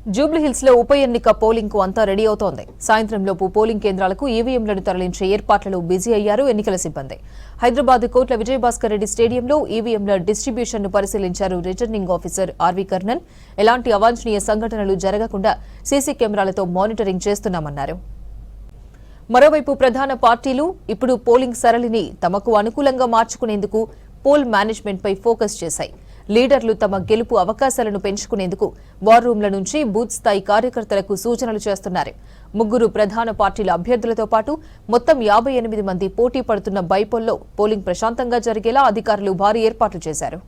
జూబ్లీహిల్స్ లో ఉప ఎన్నిక పోలింగ్ కు అంతా రెడీ అవుతోంది. సాయంత్రంలోపు పోలింగ్ కేంద్రాలకు ఈవీఎంలను తరలించే ఏర్పాట్లలో బిజీ అయ్యారు ఎన్నికల సిబ్బంది. హైదరాబాద్ కోట్ల విజయభాస్కర్ రెడ్డి స్టేడియంలో ఈవీఎంల డిస్ట్రిబ్యూషన్ ను పరిశీలించారు రిటర్నింగ్ ఆఫీసర్ ఆర్వీ కర్ణన్. ఎలాంటి అవాంఛనీయ సంఘటనలు జరగకుండా సీసీ కెమెరాలతో మానిటరింగ్ చేస్తున్నామన్నారు. మరోవైపు ప్రధాన పార్టీలు ఇప్పుడు పోలింగ్ సరళిని తమకు అనుకూలంగా మార్చుకునేందుకు పోల్ మేనేజ్మెంట్ పై ఫోకస్ చేశాయి. లీడర్లు తమ గెలుపు అవకాశాలను పెంచుకునేందుకు వార్ రూమ్ల నుంచి బూత్ స్థాయి కార్యకర్తలకు సూచనలు చేస్తున్నారు. 3 ప్రధాన పార్టీల అభ్యర్థులతో పాటు మొత్తం 58 మంది పోటీ పడుతున్న బైపోల్లో పోలింగ్ ప్రశాంతంగా జరిగేలా అధికారులు భారీ ఏర్పాట్లు చేశారు.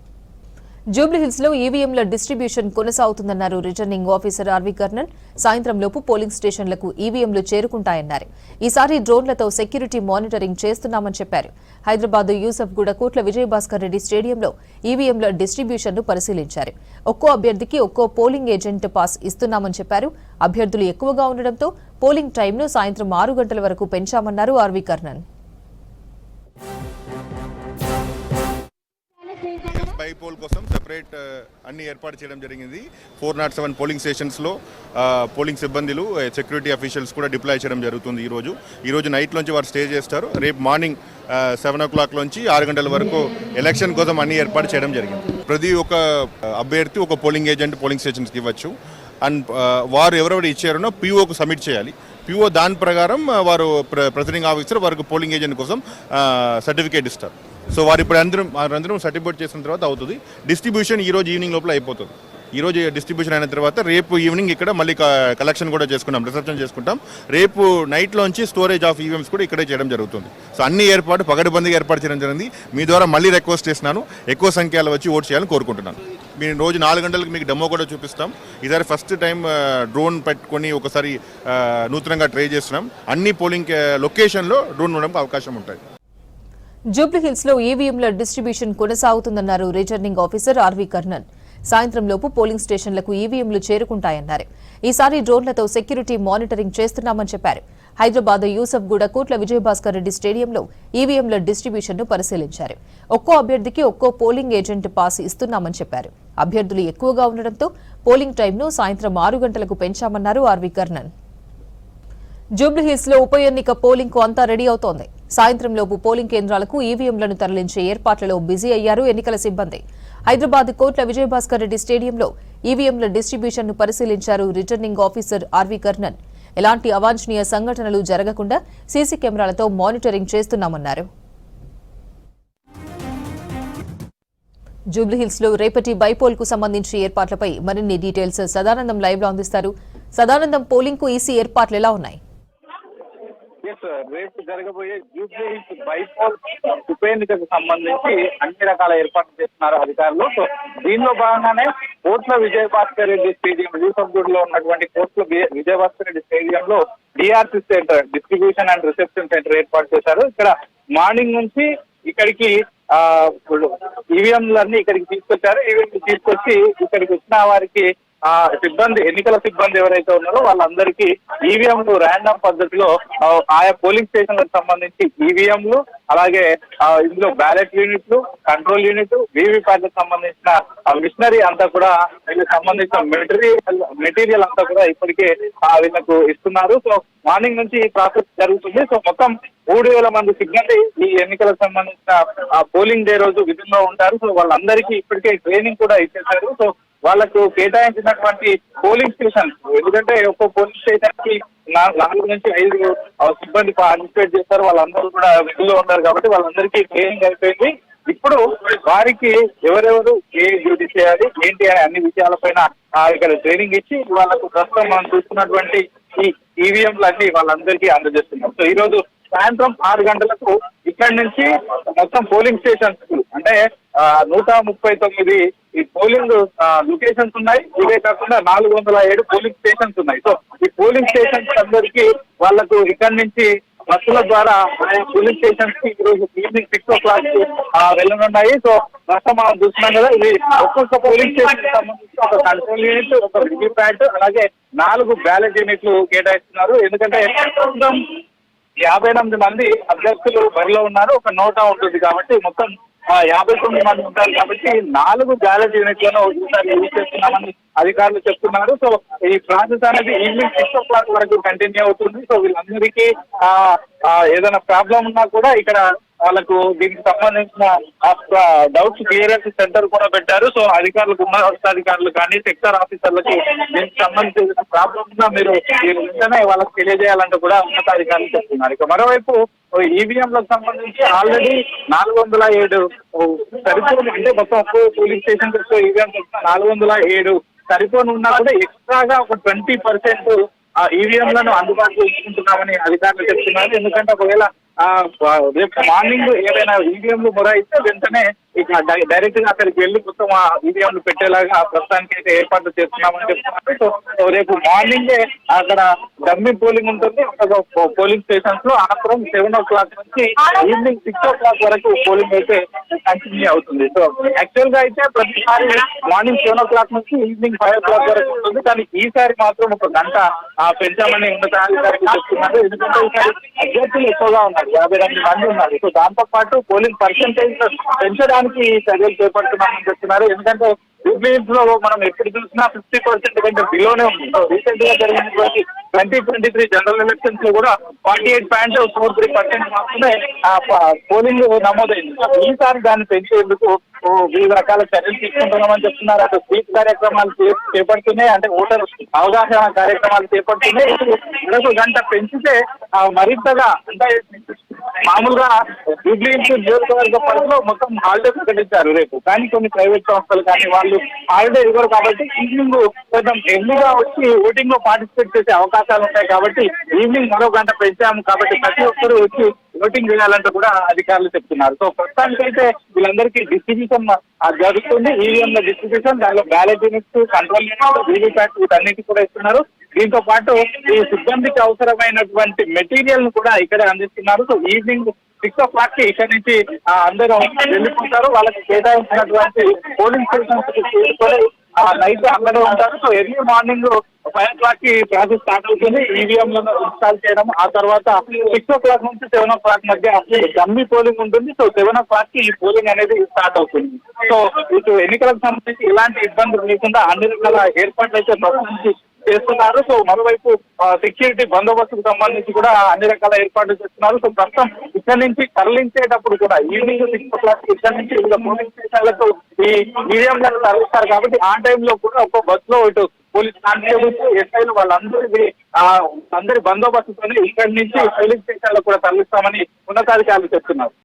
జూబ్లీహిల్స్ లో ఈవీఎంల distribution కొనసాగుతుందన్నారు returning officer RV Karnan. సాయంత్రంలోపు polling స్టేషన్లకు ఈవీఎంలు చేరుకుంటాయన్నారు. ఈసారి డ్రోన్లతో సెక్యూరిటీ మానిటరింగ్ చేస్తున్నామని చెప్పారు. హైదరాబాద్ యూసఫ్గూడ కోట్ల విజయభాస్కర్ రెడ్డి స్టేడియంలో ఈవీఎంల డిస్ట్రిబ్యూషన్ ను పరిశీలించారు. ఒక్కో అభ్యర్థికి ఒక్కో పోలింగ్ ఏజెంట్ పాస్ ఇస్తున్నామని చెప్పారు. అభ్యర్థులు ఎక్కువగా ఉండడంతో పోలింగ్ టైంను సాయంత్రం 6 గంటల వరకు పెంచామన్నారు ఆర్వీ కర్ణన్. బైపోల్ కోసం సెపరేట్ అన్ని ఏర్పాటు చేయడం జరిగింది. 407 పోలింగ్ స్టేషన్స్లో పోలింగ్ సిబ్బందులు సెక్యూరిటీ అఫీషియల్స్ కూడా డిప్లాయ్ చేయడం జరుగుతుంది. ఈరోజు నైట్ నుంచి వారు స్టే చేస్తారు. రేపు మార్నింగ్ 7 o'clock నుంచి 6 గంటల వరకు ఎలక్షన్ కోసం అన్ని ఏర్పాటు చేయడం జరిగింది. ప్రతి ఒక్క అభ్యర్థి ఒక పోలింగ్ ఏజెంట్ పోలింగ్ స్టేషన్స్కి ఇవ్వచ్చు. అండ్ వారు ఎవరెవరు ఇచ్చారనో పీఓకు సబ్మిట్ చేయాలి. పీఓ దాని ప్రకారం వారు ప్రిసైడింగ్ ఆఫీసర్ వారికి పోలింగ్ ఏజెంట్ కోసం సర్టిఫికేట్ ఇస్తారు. సో వారు ఇప్పుడు అందరం సర్టిఫికేట్ చేసిన తర్వాత అవుతుంది. డిస్ట్రిబ్యూషన్ ఈరోజు ఈవినింగ్ లోపల అయిపోతుంది. ఈరోజు డిస్ట్రిబ్యూషన్ అయిన తర్వాత రేపు ఈవినింగ్ ఇక్కడ మళ్ళీ కలెక్షన్ కూడా చేసుకుంటాం, రిసెప్షన్ చేసుకుంటాం. రేపు నైట్లోంచి స్టోరేజ్ ఆఫ్ ఈవీఎంస్ కూడా ఇక్కడే చేయడం జరుగుతుంది. సో అన్ని ఏర్పాటు పగడబందీగా ఏర్పాటు చేయడం జరిగింది. మీ ద్వారా మళ్ళీ రిక్వెస్ట్ చేస్తున్నాను, ఎక్కువ సంఖ్యలో వచ్చి ఓట్ చేయాలని కోరుకుంటున్నాను. మేము రోజు 4 గంటలకు మీకు డెమో కూడా చూపిస్తాం. ఈసారి ఫస్ట్ టైం డ్రోన్ పెట్టుకొని ఒకసారి నూతనంగా ట్రై చేస్తున్నాం. అన్ని పోలింగ్ లొకేషన్లో డ్రోన్ ఉండడానికి అవకాశం ఉంటుంది. జూబ్లీహిల్స్ లో ఈవీఎంల distribution కొనసాగుతుందన్నారు returning officer RV Karnan. సాయంత్రంలోపు polling స్టేషన్లకు ఈవీఎంలు చేరుకుంటాయన్నారు. ఈసారి డ్రోన్లతో సెక్యూరిటీ మానిటరింగ్ చేస్తున్నామని చెప్పారు. హైదరాబాద్ యూసఫ్గూడ కోట్ల విజయభాస్కర్ రెడ్డి స్టేడియంలో ఈవీఎంల డిస్ట్రిబ్యూషన్ ను పరిశీలించారు. ఒక్కో అభ్యర్థికి ఒక్కో పోలింగ్ ఏజెంట్ పాస్ ఇస్తున్నామని చెప్పారు. అభ్యర్థులు ఎక్కువగా ఉండడంతో పోలింగ్ టైంను సాయంత్రం 6 గంటలకు పెంచామన్నారు ఆర్వీ కర్ణన్. జూబ్లీహిల్స్ లో ఉప ఎన్నిక పోలింగ్ కు అంతా రెడీ అవుతోంది. సాయంత్రంలోపు పోలింగ్ కేంద్రాలకు ఈవీఎంలను తరలించే ఏర్పాట్లలో బిజీ అయ్యారు ఎన్నికల సిబ్బంది. హైదరాబాద్ కోట్ల విజయభాస్కర్ రెడ్డి స్టేడియంలో ఈవీఎంల డిస్ట్రిబ్యూషన్ ను పరిశీలించారు రిటర్నింగ్ ఆఫీసర్ ఆర్వీ కర్ణన్. ఎలాంటి అవాంఛనీయ సంఘటనలు జరగకుండా సీసీ కెమెరాలతో మానిటరింగ్ చేస్తున్నామన్నారు. జూబ్లీహిల్స్ లో రేపటి బైపోల్ కు సంబంధించి ఏర్పాట్లపై మరిన్ని డీటెయిల్స్ సదానందం లైవ్ లో అందిస్తారు. సదానందం, పోలింగ్ కు ఈసీ ఏర్పాట్లు ఎలా ఉన్నాయి? రేపు జరగబోయే జూబ్లీహిల్స్ బైపోల్ ఉప ఎన్నికకు సంబంధించి అన్ని రకాల ఏర్పాట్లు చేస్తున్నారు అధికారులు. సో దీనిలో భాగంగానే కోట్ల విజయభాస్కర్ రెడ్డి స్టేడియం, యూసఫ్గూడ్ లో ఉన్నటువంటి కోట్ల విజయభాస్కర్ రెడ్డి స్టేడియంలో DRC centre, distribution and reception centre ఏర్పాటు చేశారు. ఇక్కడ మార్నింగ్ నుంచి ఇక్కడికి ఈవీఎంలన్నీ ఇక్కడికి తీసుకొచ్చారు. ఈవీఎం తీసుకొచ్చి ఇక్కడికి వచ్చిన వారికి సిబ్బంది, ఎన్నికల సిబ్బంది ఎవరైతే ఉన్నారో వాళ్ళందరికీ ఈవీఎంలు ర్యాండమ్ పద్ధతిలో ఆయా పోలింగ్ స్టేషన్లకు సంబంధించి ఈవీఎంలు, అలాగే ఇందులో బ్యాలెట్ యూనిట్లు, కంట్రోల్ యూనిట్, వీవీప్యాట్లకు సంబంధించిన మిషనరీ అంతా కూడా వీళ్ళకి సంబంధించిన మెటీరియల్ అంతా కూడా ఇప్పటికే వీళ్ళకు ఇస్తున్నారు. సో మార్నింగ్ నుంచి ఈ ప్రాసెస్ జరుగుతుంది. సో మొత్తం 3,000 మంది సిబ్బంది ఈ ఎన్నికలకు సంబంధించిన పోలింగ్ డే రోజు విధుల్లో ఉంటారు. సో వాళ్ళందరికీ ఇప్పటికే ట్రైనింగ్ కూడా ఇచ్చేశారు. సో వాళ్లకు కేటాయించినటువంటి పోలింగ్ స్టేషన్, ఎందుకంటే ఒక్కో పోలింగ్ స్టేషన్ కి 4 నుంచి 5 సిబ్బంది పార్టిసిపేట్ చేస్తారు. వాళ్ళందరూ కూడా విధుల్లో ఉన్నారు కాబట్టి వాళ్ళందరికీ ట్రైనింగ్ అయిపోయింది. ఇప్పుడు వారికి ఎవరెవరు ఏ డ్యూటీ చేయాలి ఏంటి అనే అన్ని విషయాలపైన ఇక్కడ ట్రైనింగ్ ఇచ్చి వాళ్ళకు ప్రస్తుతం మనం చూస్తున్నటువంటి ఈ ఈవీఎంలు అన్ని వాళ్ళందరికీ అందజేస్తున్నారు. సో ఈ రోజు సాయంత్రం 6 గంటలకు ఇక్కడి నుంచి మొత్తం పోలింగ్ స్టేషన్స్ అంటే 139 ఈ పోలింగ్ లొకేషన్స్ ఉన్నాయి. ఇవే కాకుండా 407 పోలింగ్ స్టేషన్స్ ఉన్నాయి. సో ఈ పోలింగ్ స్టేషన్స్ అందరికీ వాళ్లకు ఇక్కడి నుంచి బస్సుల ద్వారా పోలింగ్ స్టేషన్స్ కి ఈరోజు ఈవినింగ్ 6 o'clock వెళ్ళనున్నాయి. సో ప్రస్తుతం మనం చూస్తున్నాం కదా, ఇది ఒక్కొక్క పోలింగ్ స్టేషన్ కి సంబంధించి ఒక కంట్రోల్ యూనిట్, ఒక వీవీప్యాట్, అలాగే 4 బ్యాలెట్ యూనిట్లు కేటాయిస్తున్నారు. ఎందుకంటే 58 మంది అభ్యర్థులు బరిలో ఉన్నారు, ఒక నోటా ఉంటుంది కాబట్టి మొత్తం 59 మంది ఉంటారు కాబట్టి 4 బ్యాలెట్ యూనిట్లను ఒకసారి యూజ్ చేస్తున్నామని అధికారులు చెప్తున్నారు. సో ఈ ప్రాసెస్ అనేది ఈవినింగ్ 6 వరకు కంటిన్యూ అవుతుంది. సో వీళ్ళందరికీ ఏదైనా ప్రాబ్లం ఉన్నా కూడా ఇక్కడ వాళ్ళకు దీనికి సంబంధించిన డౌట్స్ క్లియరెన్స్ సెంటర్ కూడా పెట్టారు. సో అధికారులకు, ఉన్నతాధికారులు కానీ సెక్టర్ ఆఫీసర్లకి దీనికి సంబంధించిన ప్రాబ్లం ఉన్నా మీరు వెంటనే వాళ్ళకి తెలియజేయాలంటూ కూడా ఉన్నతాధికారులు చెప్తున్నారు. ఇక మరోవైపు ఈవీఎంలకు సంబంధించి ఆల్రెడీ 407 సరిపోను, అంటే మొత్తం పోలింగ్ స్టేషన్ ఈవీఎం 407 సరిపోను ఉన్నా కూడా ఎక్స్ట్రాగా ఒక 20% ఈవీఎంలను అందుబాటులో ఉంచుకుంటున్నామని అధికారులు చెప్తున్నారు. ఎందుకంటే ఒకవేళ రేపు మార్నింగ్ ఏదైనా ఈవీఎంలు మొరాయిస్తే వెంటనే ఇక డైరెక్ట్ గా అక్కడికి వెళ్ళి మొత్తం ఆ ఈవీఎంలు పెట్టేలాగా ప్రస్తుతానికి అయితే ఏర్పాట్లు చేస్తున్నామని చెప్తున్నారు. సో రేపు మార్నింగే అక్కడ డమ్మీ పోలింగ్ ఉంటుంది పోలింగ్ స్టేషన్స్ లో. అనంతరం 7 o'clock నుంచి ఈవినింగ్ 6 o'clock వరకు పోలింగ్ అయితే కంటిన్యూ అవుతుంది. సో యాక్చువల్ గా అయితే ప్రతిసారి మార్నింగ్ 7 o'clock నుంచి ఈవినింగ్ 5 o'clock వరకు ఉంటుంది. కానీ ఈసారి మాత్రం ఒక గంట పెంచామని ఉన్నతాధికారులు చెప్తున్నారు. ఎందుకంటే ఈసారి అభ్యర్థులు ఎక్కువగా ఉన్నారు, 52 మంది ఉన్నారు. సో దాంతో పాటు పోలింగ్ పర్సెంటేజ్ పెంచడానికి చర్యలు చేపడుతున్నామని చెప్తున్నారు. ఎందుకంటే యూపీఎస్ లో మనం ఎప్పుడు చూసినా 50% కంటే బిలోనే ఉంది. రీసెంట్ గా జరిగినటువంటి 2023 జనరల్ ఎలక్షన్స్ లో కూడా 48.43% మాత్రమే పోలింగ్ నమోదైంది. ఈసారి దాన్ని పెంచేందుకు వివిధ రకాల చర్యలు తీసుకుంటున్నామని చెప్తున్నారు. అటు స్వీప్ కార్యక్రమాలు చేపడుతున్నాయి, అంటే ఓటర్ అవగాహన కార్యక్రమాలు చేపడుతున్నాయి. మరొక గంట పెంచితే మరింతగా, అంటే మామూలుగా జూబ్లీహిల్స్ నియోజకవర్గ పరిధిలో మొత్తం హాలిడే ప్రకటించారు రేపు. కానీ కొన్ని ప్రైవేట్ సంస్థలు కానీ వాళ్ళు హాలిడే ఇవ్వరు కాబట్టి ఈవినింగ్ కొంచెం ఎర్లీగా వచ్చి ఓటింగ్ లో పార్టిసిపేట్ చేసే అవకాశాలు ఉంటాయి. కాబట్టి ఈవినింగ్ మరో గంట పెంచాము కాబట్టి ప్రతి ఒక్కరూ వచ్చి ఓటింగ్ చేయాలంటూ కూడా అధికారులు చెప్తున్నారు. సో ప్రస్తుతానికైతే వీళ్ళందరికీ డిస్ట్రిబ్యూషన్ జరుగుతుంది. ఈవీఎంల డిస్ట్రిబ్యూషన్, దానిలో ballot units, control units, VVPAT వీటన్నిటి కూడా ఇస్తున్నారు. దీంతో పాటు ఈ సిబ్బందికి అవసరమైనటువంటి మెటీరియల్ ను కూడా ఇక్కడే అందిస్తున్నారు. సో ఈవినింగ్ 6 o'clock కి ఇక్కడ నుంచి అందరూ వెళ్ళిపోతారు. వాళ్ళకి కేటాయించినటువంటి పోలింగ్ స్టేషన్స్ తీసుకొని నైట్ అక్కడే ఉంటారు. సో ఎర్లీ మార్నింగ్ 5 o'clock కి ప్రాసెస్ స్టార్ట్ అవుతుంది. ఈవీఎంలను ఇన్స్టాల్ చేయడం, ఆ తర్వాత 6 o'clock నుంచి 7 o'clock మధ్య డమ్మీ పోలింగ్ ఉంటుంది. సో 7 o'clock కి ఈ పోలింగ్ అనేది స్టార్ట్ అవుతుంది. సో ఇటు ఎన్నికలకు సంబంధించి ఎలాంటి ఇబ్బందులు లేకుండా అన్ని రకాల ఏర్పాట్లు అయితే ప్రస్తుతం చేస్తున్నారు. సో మరోవైపు సెక్యూరిటీ బందోబస్తుకు సంబంధించి కూడా అన్ని రకాల ఏర్పాట్లు చేస్తున్నారు. సో ప్రస్తుతం ఇక్కడ నుంచి తరలించేటప్పుడు కూడా ఈవినింగ్ 6 o'clock ఇక్కడ నుంచి వివిధ పోలింగ్ స్టేషన్లకు ఈ ఈవీఎంలను తరలిస్తారు. కాబట్టి ఆ టైంలో కూడా ఒక బస్ లో ఇటు పోలీస్ కానిస్టేబుల్స్, ఎస్ఐలు అందరి బందోబస్తుతోనే ఇక్కడి నుంచి పోలింగ్ స్టేషన్లకు కూడా తరలిస్తామని ఉన్నతాధికారులు చెప్తున్నారు.